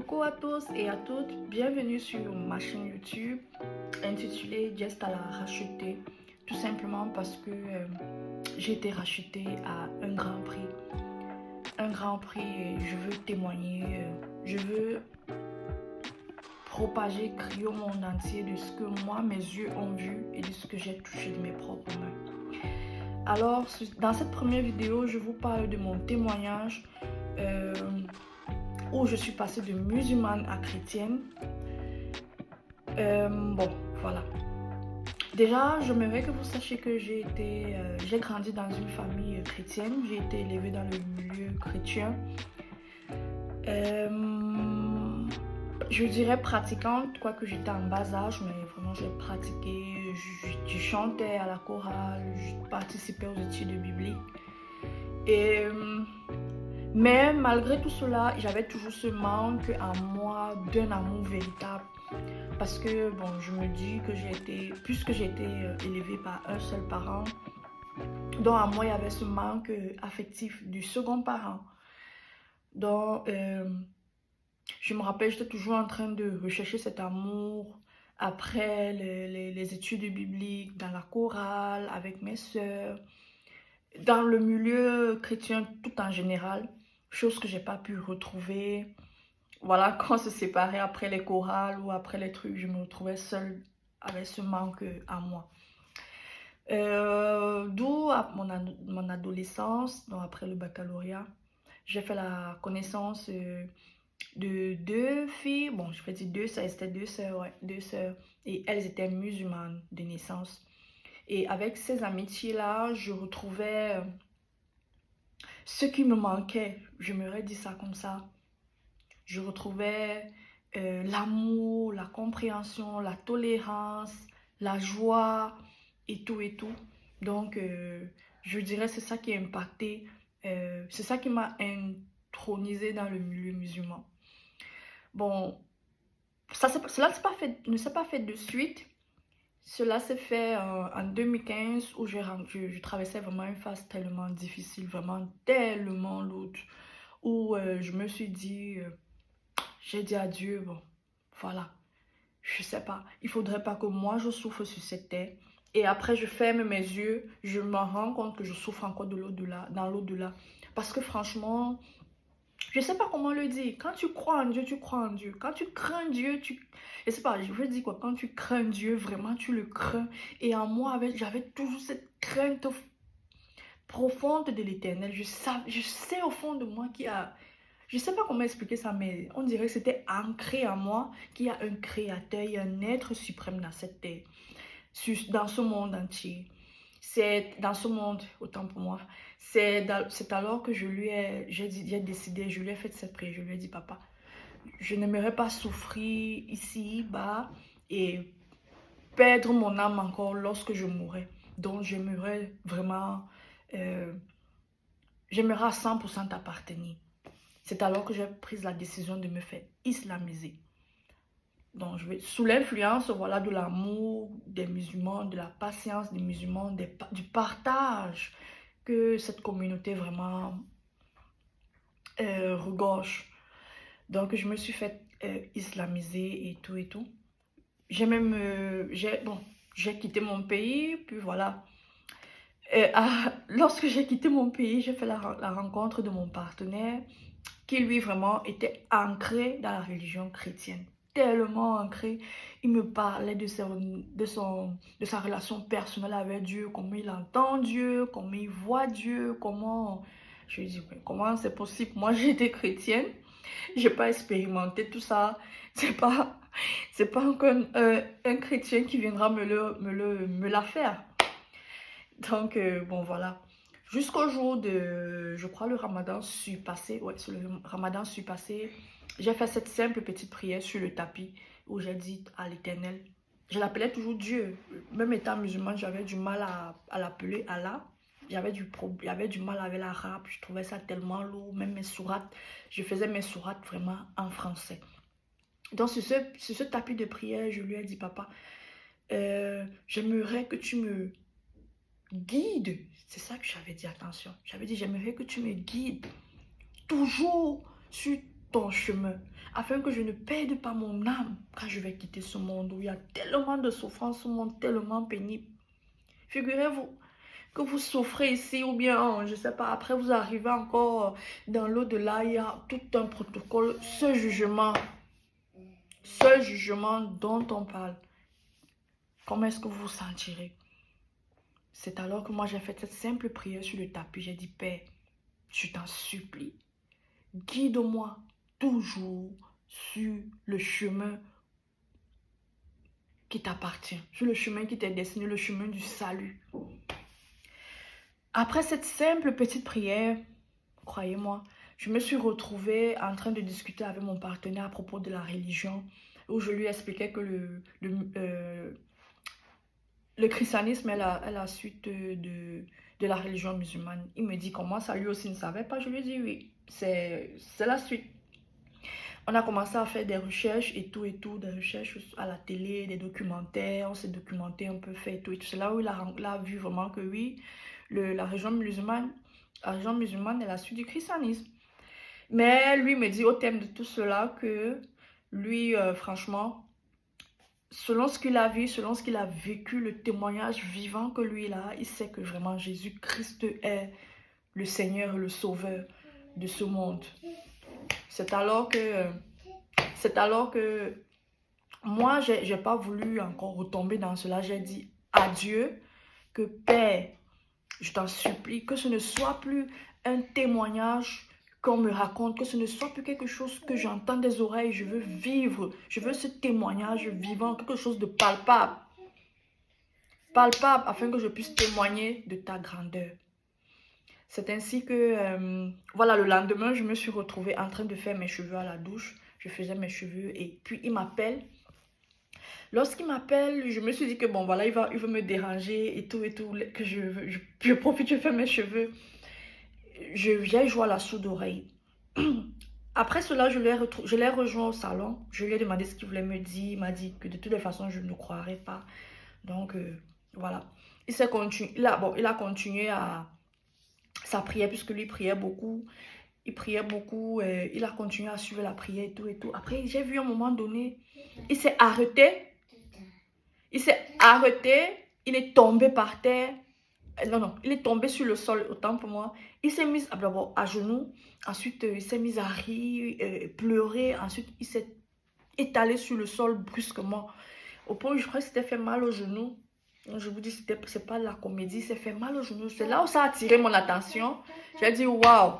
Coucou à tous et à toutes, bienvenue sur ma chaîne YouTube intitulée Just à la racheter, tout simplement parce que j'ai été rachetée à un grand prix. Un grand prix et je veux témoigner, je veux propager, crier au monde entier de ce que moi, mes yeux ont vu et de ce que j'ai touché de mes propres mains. Alors, dans cette première vidéo, je vous parle de mon témoignage où je suis passée de musulmane à chrétienne. Bon, voilà. Déjà, j'aimerais que vous sachiez que j'ai grandi dans une famille chrétienne. J'ai été élevée dans le milieu chrétien. Je dirais pratiquante, quoique j'étais en bas âge, mais vraiment j'ai pratiqué. Je chantais à la chorale, je participais aux études bibliques. Mais malgré tout cela, j'avais toujours ce manque en moi d'un amour véritable. Parce que bon, je me dis que puisque j'ai été élevée par un seul parent, donc à moi il y avait ce manque affectif du second parent. Donc je me rappelle, j'étais toujours en train de rechercher cet amour après les études bibliques, dans la chorale, avec mes sœurs, dans le milieu chrétien tout en général, chose que j'ai pas pu retrouver. Voilà, quand on se séparait après les chorales ou après les trucs, je me retrouvais seule avec ce manque à moi. D'où à mon adolescence, donc après le baccalauréat, j'ai fait la connaissance de deux filles. Bon, je vais dire deux sœurs, c'était deux sœurs, ouais, deux sœurs. Et elles étaient musulmanes de naissance. Et avec ces amitiés-là, je retrouvais ce qui me manquait. Je m'aurais dit ça comme ça. Je retrouvais l'amour, la compréhension, la tolérance, la joie et tout et tout. Donc, je dirais c'est ça qui a impacté, c'est ça qui m'a intronisée dans le milieu musulman. Bon, cela ne s'est pas fait de suite. Cela s'est fait en 2015 où je traversais vraiment une phase tellement difficile, vraiment tellement lourde, où je me suis dit... j'ai dit à Dieu, bon, voilà, je sais pas, il faudrait pas que moi je souffre sur cette terre. Et après, je ferme mes yeux, je me rends compte que je souffre encore de l'au-delà, dans l'au-delà. Parce que franchement, je sais pas comment le dire. Quand tu crois en Dieu, tu crois en Dieu. Quand tu crains Dieu, je sais pas, je veux dire quoi, quand tu crains Dieu, vraiment, tu le crains. Et en moi, j'avais toujours cette crainte profonde de l'éternel. Je sais au fond de moi qu'il y a... Je ne sais pas comment expliquer ça, mais on dirait que c'était ancré en moi qu'il y a un créateur, il y a un être suprême dans cette terre, dans ce monde entier. C'est dans ce monde, autant pour moi, c'est alors que j'ai décidé, je lui ai fait cette prière, je lui ai dit, papa, je n'aimerais pas souffrir ici, bas, et perdre mon âme encore lorsque je mourrai. Donc j'aimerais vraiment, j'aimerais à 100% t'appartenir. C'est alors que j'ai pris la décision de me faire islamiser. Donc, sous l'influence, voilà, de l'amour des musulmans, de la patience des musulmans, du partage que cette communauté vraiment regorge. Donc, je me suis fait islamiser et tout et tout. J'ai même, j'ai quitté mon pays, puis voilà. Lorsque j'ai quitté mon pays, j'ai fait la rencontre de mon partenaire qui lui vraiment était ancré dans la religion chrétienne. Tellement ancré, il me parlait de sa relation personnelle avec Dieu, comment il entend Dieu, comment il voit Dieu, comment... Je lui dis, comment c'est possible? Moi, j'étais chrétienne, j'ai pas expérimenté tout ça. C'est pas encore un chrétien qui viendra me la faire. Donc, bon, voilà. Jusqu'au jour de, je crois, le ramadan suis passé. Ouais, sur le ramadan suis passé. J'ai fait cette simple petite prière sur le tapis où j'ai dit à l'Éternel. Je l'appelais toujours Dieu. Même étant musulmane, j'avais du mal à l'appeler Allah. J'avais du mal avec l'arabe. Je trouvais ça tellement lourd. Même mes sourates, je faisais mes sourates vraiment en français. Donc, sur ce tapis de prière, je lui ai dit, papa, j'aimerais que tu me guide. C'est ça que j'avais dit, attention. J'avais dit, j'aimerais que tu me guides toujours sur ton chemin, afin que je ne perde pas mon âme quand je vais quitter ce monde où il y a tellement de souffrance, ce monde tellement pénible. Figurez-vous que vous souffrez ici ou bien, je ne sais pas, après vous arrivez encore dans l'au-delà, il y a tout un protocole, ce jugement dont on parle. Comment est-ce que vous vous sentirez? C'est alors que moi j'ai fait cette simple prière sur le tapis. J'ai dit, Père, je t'en supplie, guide-moi toujours sur le chemin qui t'appartient, sur le chemin qui t'est destiné, le chemin du salut. Après cette simple petite prière, croyez-moi, je me suis retrouvée en train de discuter avec mon partenaire à propos de la religion, où je lui expliquais que le christianisme est la suite de la religion musulmane. Il me dit comment ça, lui aussi ne savait pas. Je lui ai dit oui, c'est la suite. On a commencé à faire des recherches et tout, des recherches à la télé, des documentaires, on s'est documenté un peu, fait et tout. C'est là où il a vu vraiment que oui, la religion musulmane est la suite du christianisme. Mais lui me dit au thème de tout cela que lui, franchement, selon ce qu'il a vu, selon ce qu'il a vécu, le témoignage vivant que lui il a, il sait que vraiment Jésus-Christ est le Seigneur, le Sauveur de ce monde. C'est alors que moi, j'ai pas voulu encore retomber dans cela. J'ai dit à Dieu que Père, je t'en supplie, que ce ne soit plus un témoignage qu'on me raconte, que ce ne soit plus quelque chose que j'entends des oreilles. Je veux vivre, je veux ce témoignage vivant, quelque chose de palpable, afin que je puisse témoigner de ta grandeur. C'est ainsi que, voilà, le lendemain, je me suis retrouvée en train de faire mes cheveux à la douche. Je faisais mes cheveux et puis il m'appelle. Lorsqu'il m'appelle, je me suis dit que bon, voilà, il veut me déranger et tout, que je profite, je fais mes cheveux. J'ai joué à la sourde oreille. Après cela, je l'ai rejoint au salon. Je lui ai demandé ce qu'il voulait me dire. Il m'a dit que de toutes les façons, je ne croirais pas. Donc, voilà. Il a continué à sa prière puisque lui priait beaucoup. Il priait beaucoup. Il a continué à suivre la prière et tout. Après, j'ai vu à un moment donné, il s'est arrêté. Il est tombé par terre. Non, il est tombé sur le sol, autant pour moi. Il s'est mis d'abord à genoux, ensuite il s'est mis à rire, pleurer, ensuite il s'est étalé sur le sol brusquement. Au point où je crois qu'il s'était fait mal au genou. Je vous dis, c'est pas de la comédie, il s'est fait mal au genou. C'est là où ça a attiré mon attention. J'ai dit, waouh,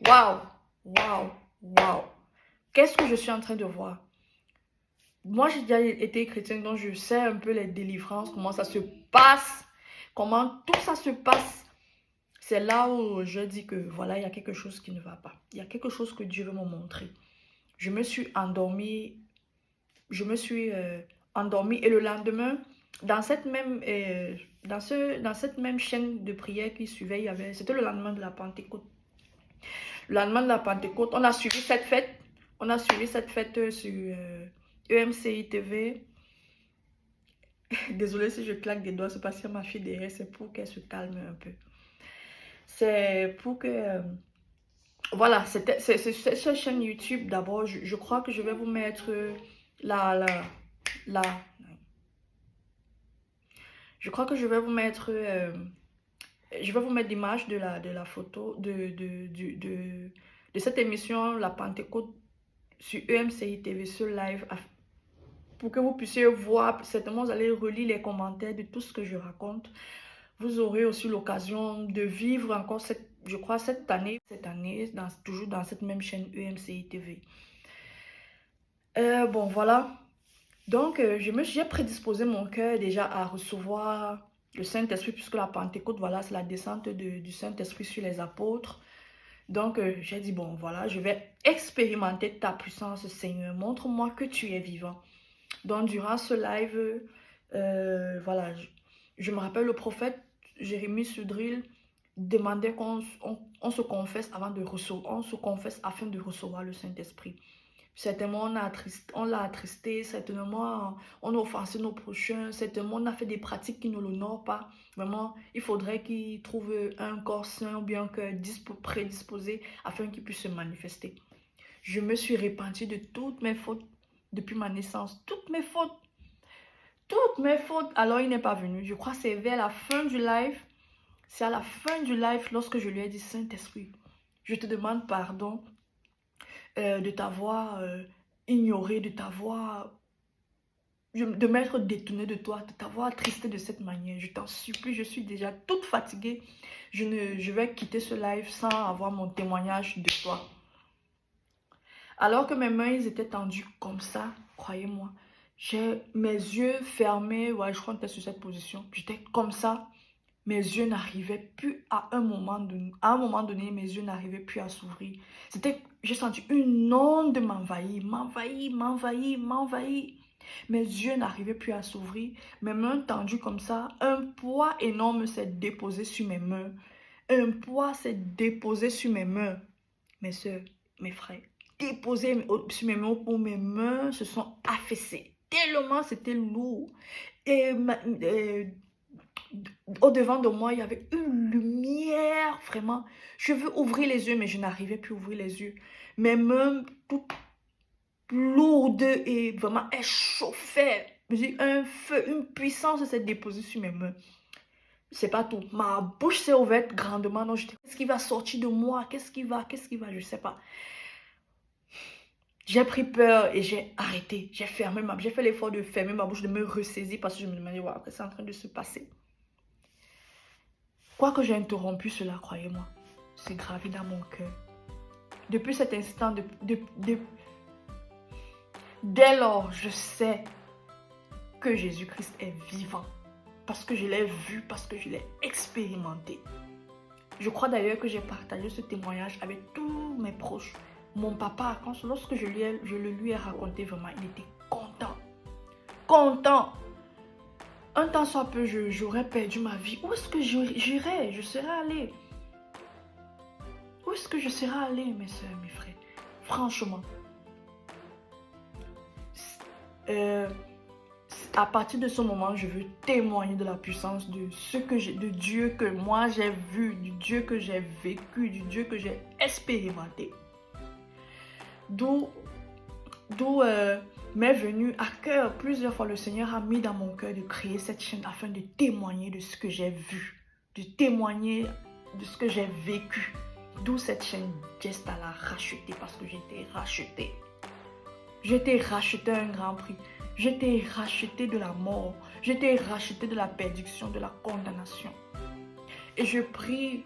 waouh, waouh, waouh. Qu'est-ce que je suis en train de voir? Moi, j'ai déjà été chrétienne, donc je sais un peu les délivrances, comment ça se passe, comment tout ça se passe. C'est là où je dis que voilà, il y a quelque chose qui ne va pas. Il y a quelque chose que Dieu veut me montrer. Je me suis endormie. Et le lendemain, dans cette même chaîne de prière qui suivait, c'était le lendemain de la Pentecôte. Le lendemain de la Pentecôte, on a suivi cette fête. On a suivi cette fête sur EMCI TV. Désolée si je claque des doigts, c'est parce que ma fille derrière, c'est pour qu'elle se calme un peu. C'est pour que... voilà, c'est cette chaîne YouTube d'abord. Je crois que je vais vous mettre je crois que je vais vous mettre... l'image de la photo de cette émission, la Pentecôte, sur EMCI TV, ce live, pour que vous puissiez voir. Certainement, vous allez relire les commentaires de tout ce que je raconte. Vous aurez aussi l'occasion de vivre encore cette année, toujours dans cette même chaîne EMCI TV. Bon, voilà. Donc, j'ai prédisposé mon cœur déjà à recevoir le Saint-Esprit, puisque la Pentecôte, voilà, c'est la descente du Saint-Esprit sur les apôtres. Donc, j'ai dit, bon, voilà, je vais expérimenter ta puissance, Seigneur. Montre-moi que tu es vivant. Donc, durant ce live, voilà, je me rappelle le prophète Jérémie Sudril demandait qu'on se confesse afin de recevoir le Saint-Esprit. Certainement, on l'a attristé, certainement, on a offensé nos prochains, certainement, on a fait des pratiques qui ne l'honorent pas. Vraiment, il faudrait qu'il trouve un corps sain ou bien un cœur prédisposé afin qu'il puisse se manifester. Je me suis repentie de toutes mes fautes depuis ma naissance. Toutes mes fautes. Toutes mes fautes. Alors, il n'est pas venu. Je crois que c'est vers la fin du live. C'est à la fin du live lorsque je lui ai dit, Saint-Esprit, je te demande pardon de t'avoir ignoré, de m'être détourné de toi, de t'avoir attristé de cette manière. Je t'en supplie, je suis déjà toute fatiguée. Je vais quitter ce live sans avoir mon témoignage de toi. Alors que mes mains ils étaient tendues comme ça, croyez-moi, j'ai mes yeux fermés, ouais, je crois que j'étais sur cette position. J'étais comme ça, mes yeux n'arrivaient plus à un moment donné, mes yeux n'arrivaient plus à s'ouvrir. J'ai senti une onde m'envahir. Mes yeux n'arrivaient plus à s'ouvrir. Mes mains tendues comme ça, un poids énorme s'est déposé sur mes mains. Un poids s'est déposé sur mes mains. Mes soeurs, mes frères, déposé sur mes mains où mes mains se sont affaissées. Tellement c'était lourd. Et au-devant de moi, il y avait une lumière, vraiment. Je veux ouvrir les yeux, mais je n'arrivais plus à ouvrir les yeux. Mes mains toutes lourdes et vraiment elles chauffaient. Un feu, une puissance s'est déposée sur mes mains. C'est pas tout. Ma bouche s'est ouverte grandement. Donc, j'étais, qu'est-ce qui va sortir de moi? Qu'est-ce qui va? Je sais pas. J'ai pris peur et j'ai arrêté. J'ai fait l'effort de fermer ma bouche, de me ressaisir parce que je me demandais, wow, qu'est-ce qui est en train de se passer? Quoique j'ai interrompu cela, croyez-moi, c'est gravé dans mon cœur. Depuis cet instant, dès lors, je sais que Jésus-Christ est vivant. Parce que je l'ai vu, parce que je l'ai expérimenté. Je crois d'ailleurs que j'ai partagé ce témoignage avec tous mes proches. Mon papa, lorsque je le lui ai raconté, vraiment, il était content. Content. Un temps soit peu, j'aurais perdu ma vie. Où est-ce que j'irais? Je serais allée. Où est-ce que je serais allée, mes soeurs, mes frères? Franchement. À partir de ce moment, je veux témoigner de la puissance de Dieu que moi j'ai vu, du Dieu que j'ai vécu, du Dieu que j'ai expérimenté. D'où m'est venu à cœur plusieurs fois, le Seigneur a mis dans mon cœur de créer cette chaîne afin de témoigner de ce que j'ai vu, de témoigner de ce que j'ai vécu. D'où cette chaîne Just à la racheter parce que j'ai été rachetée. J'ai été rachetée à un grand prix. J'ai été rachetée de la mort. J'ai été rachetée de la perdition, de la condamnation. Et je prie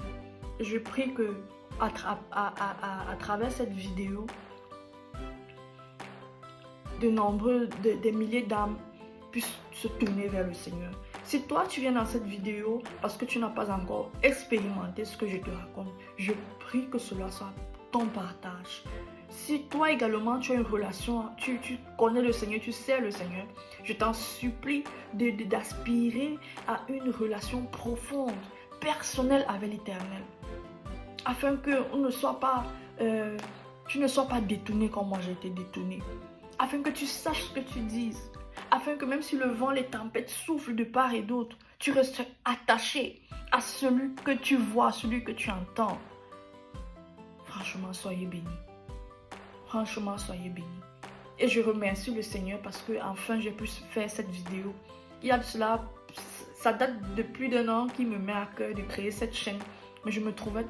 que à travers cette vidéo, des milliers d'âmes puissent se tourner vers le Seigneur. Si toi tu viens dans cette vidéo parce que tu n'as pas encore expérimenté ce que je te raconte, je prie que cela soit ton partage. Si toi également tu as une relation, tu connais le Seigneur, tu sais le Seigneur, je t'en supplie d'aspirer à une relation profonde, personnelle avec l'Éternel, afin que tu ne sois pas détourné comme moi j'ai été détourné, afin que tu saches ce que tu dises, afin que même si le vent, les tempêtes soufflent de part et d'autre, tu restes attaché à celui que tu vois, celui que tu entends. Franchement, soyez bénis. Franchement, soyez bénis. Et je remercie le Seigneur parce que enfin j'ai pu faire cette vidéo. Il y a de cela, ça date de plus d'1 an qu'il me met à cœur de créer cette chaîne. Mais je ne me trouvais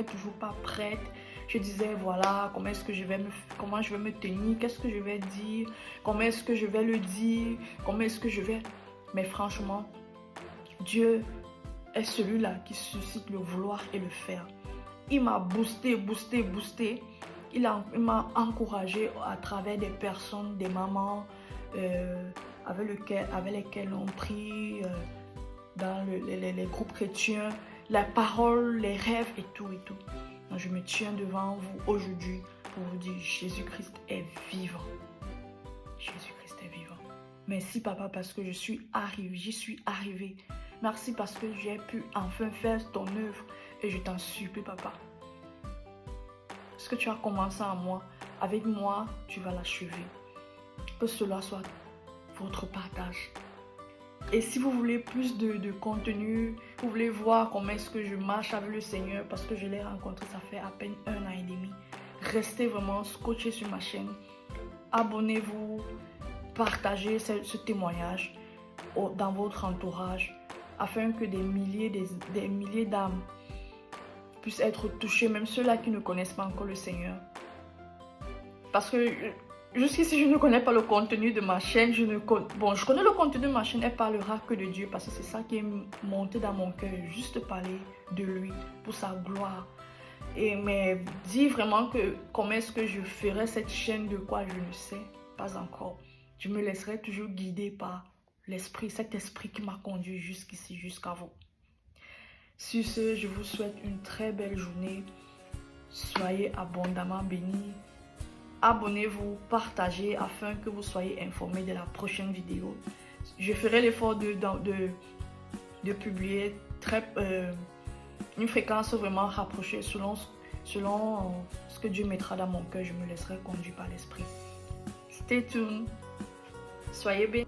toujours pas prête. Je disais, voilà, comment je vais me tenir, qu'est-ce que je vais dire, comment est-ce que je vais le dire, Mais franchement, Dieu est celui-là qui suscite le vouloir et le faire. Il m'a boosté. Il m'a encouragé à travers des personnes, des mamans avec lesquelles on prie dans les groupes chrétiens, la parole, les rêves et tout. Donc, je me tiens devant vous aujourd'hui pour vous dire Jésus-Christ est vivant. Jésus-Christ est vivant. Merci papa parce que j'y suis arrivée. Merci parce que j'ai pu enfin faire ton œuvre et je t'en supplie papa. Ce que tu as commencé en moi, avec moi, tu vas l'achever. Que cela soit votre partage. Et si vous voulez plus de contenu, vous voulez voir comment est-ce que je marche avec le Seigneur, parce que je l'ai rencontré, ça fait à peine 1 an et demi. restez vraiment scotchés sur ma chaîne. Abonnez-vous, partagez ce témoignage dans votre entourage afin que des milliers d'âmes puissent être touchées, même ceux-là qui ne connaissent pas encore le Seigneur. Parce que jusqu'ici, je ne connais pas le contenu de ma chaîne. Je connais le contenu de ma chaîne. Elle parlera que de Dieu parce que c'est ça qui est monté dans mon cœur. Juste parler de lui pour sa gloire. Mais dire vraiment que comment est-ce que je ferai cette chaîne de quoi, je ne sais pas encore. Je me laisserai toujours guider par l'esprit, cet esprit qui m'a conduit jusqu'ici, jusqu'à vous. Sur ce, je vous souhaite une très belle journée. Soyez abondamment bénis. Abonnez-vous, partagez afin que vous soyez informés de la prochaine vidéo. Je ferai l'effort de publier une fréquence vraiment rapprochée selon ce que Dieu mettra dans mon cœur. Je me laisserai conduire par l'esprit. Stay tuned. Soyez bénis.